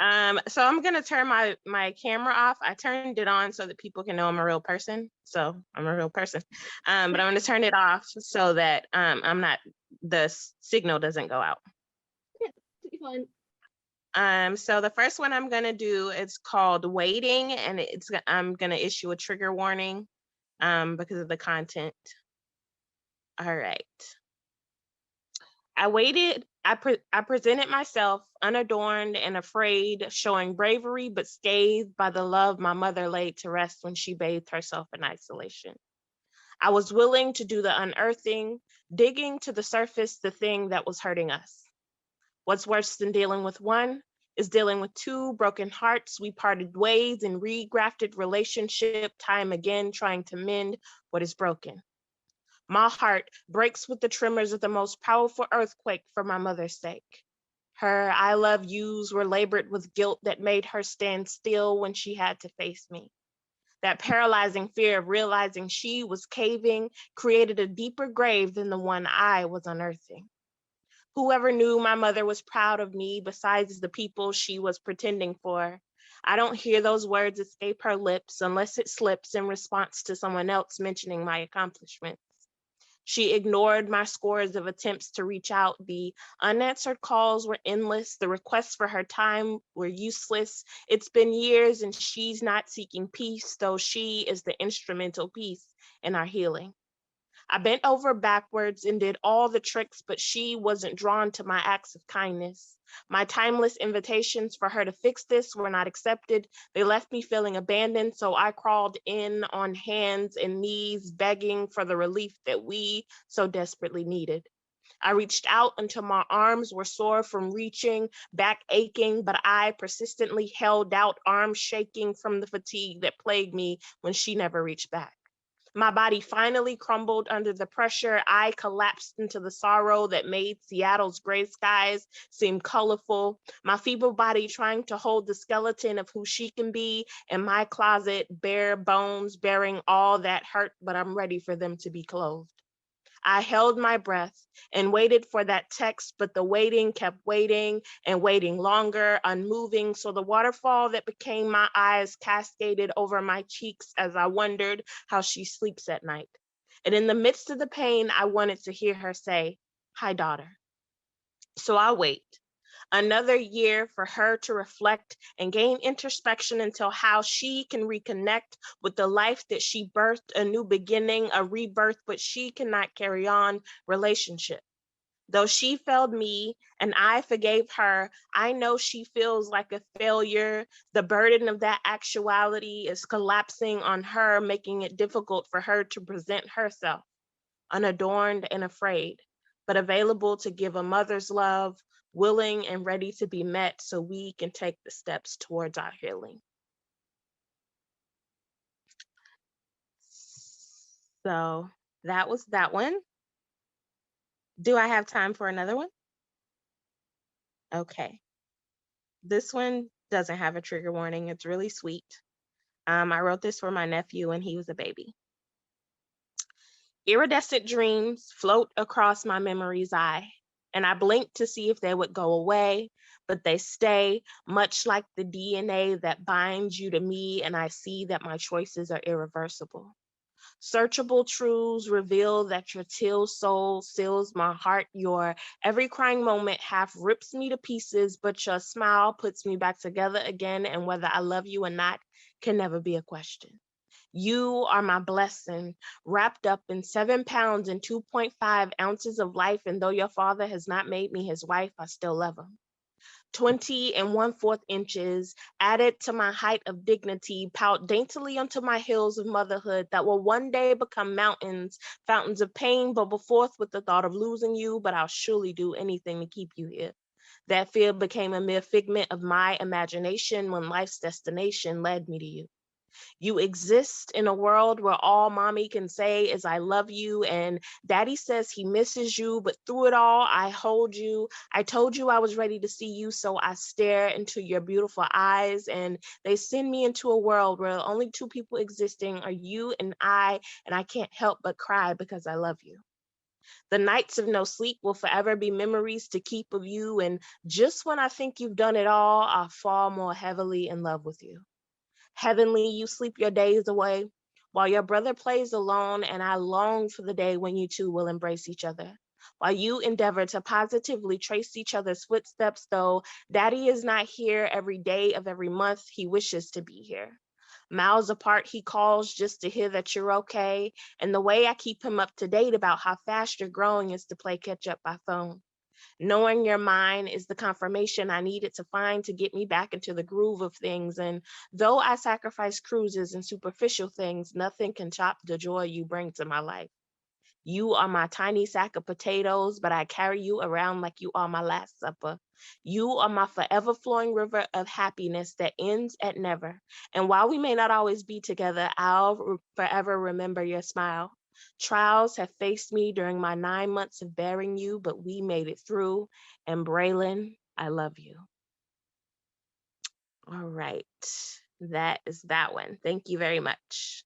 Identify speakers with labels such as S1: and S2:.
S1: So I'm gonna turn my camera off. I turned it on so that people can know I'm a real person. So I'm a real person. But I'm gonna turn it off so that I'm not signal doesn't go out.
S2: Yeah, pretty fun.
S1: So the first one I'm gonna do is called waiting, and I'm gonna issue a trigger warning because of the content. All right. I waited. I presented myself unadorned and afraid, showing bravery but scathed by the love my mother laid to rest when she bathed herself in isolation. I was willing to do the unearthing, digging to the surface the thing that was hurting us. What's worse than dealing with one is dealing with two broken hearts. We parted ways and regrafted relationship time again, trying to mend what is broken. My heart breaks with the tremors of the most powerful earthquake for my mother's sake. Her I love yous were labored with guilt that made her stand still when she had to face me. That paralyzing fear of realizing she was caving created a deeper grave than the one I was unearthing. Whoever knew my mother was proud of me besides the people she was pretending for. I don't hear those words escape her lips unless it slips in response to someone else mentioning my accomplishments. She ignored my scores of attempts to reach out. The unanswered calls were endless. The requests for her time were useless. It's been years and she's not seeking peace, though she is the instrumental piece in our healing. I bent over backwards and did all the tricks, but she wasn't drawn to my acts of kindness. My timeless invitations for her to fix this were not accepted. They left me feeling abandoned, so I crawled in on hands and knees, begging for the relief that we so desperately needed. I reached out until my arms were sore from reaching, back aching, but I persistently held out, arms shaking from the fatigue that plagued me when she never reached back. My body finally crumbled under the pressure. I collapsed into the sorrow that made Seattle's gray skies seem colorful. My feeble body trying to hold the skeleton of who she can be, and my closet, bare bones bearing all that hurt, but I'm ready for them to be clothed. I held my breath and waited for that text, but the waiting kept waiting and waiting longer, unmoving. So the waterfall that became my eyes cascaded over my cheeks as I wondered how she sleeps at night. And in the midst of the pain, I wanted to hear her say, "Hi, daughter." So I wait another year for her to reflect and gain introspection until how she can reconnect with the life that she birthed, a new beginning, a rebirth, but she cannot carry on relationship. Though she failed me and I forgave her, I know she feels like a failure. The burden of that actuality is collapsing on her, making it difficult for her to present herself unadorned and afraid, but available to give a mother's love, willing and ready to be met so we can take the steps towards our healing. So that was that one. Do I have time for another one? Okay. This one doesn't have a trigger warning. It's really sweet. I wrote this for my nephew when he was a baby. Iridescent dreams float across my memory's eye, and I blink to see if they would go away, but they stay, much like the DNA that binds you to me, and I see that my choices are irreversible. Searchable truths reveal that your teal soul seals my heart. Your every crying moment half rips me to pieces, but your smile puts me back together again, and whether I love you or not can never be a question. You are my blessing, wrapped up in 7 pounds and 2.5 ounces of life. And though your father has not made me his wife, I still love him. 20 and 1/4 inches added to my height of dignity, piled daintily onto my hills of motherhood that will one day become mountains, fountains of pain, bubble forth with the thought of losing you, but I'll surely do anything to keep you here. That fear became a mere figment of my imagination when life's destination led me to you. You exist in a world where all mommy can say is I love you and daddy says he misses you, but through it all, I hold you. I told you I was ready to see you, so I stare into your beautiful eyes and they send me into a world where only two people existing are you and I can't help but cry because I love you. The nights of no sleep will forever be memories to keep of you. And just when I think you've done it all, I fall more heavily in love with you. Heavenly, you sleep your days away while your brother plays alone, and I long for the day when you two will embrace each other. While you endeavor to positively trace each other's footsteps, though daddy is not here every day of every month, he wishes to be here. Miles apart, he calls just to hear that you're okay. And the way I keep him up to date about how fast you're growing is to play catch up by phone. Knowing you're mine is the confirmation I needed to find to get me back into the groove of things. And though I sacrifice cruises and superficial things, nothing can top the joy you bring to my life. You are my tiny sack of potatoes, but I carry you around like you are my last supper. You are my forever flowing river of happiness that ends at never. And while we may not always be together, forever remember your smile. Trials have faced me during my 9 months of bearing you, but we made it through. And Braylon, I love you. All right. That is that one. Thank you very much.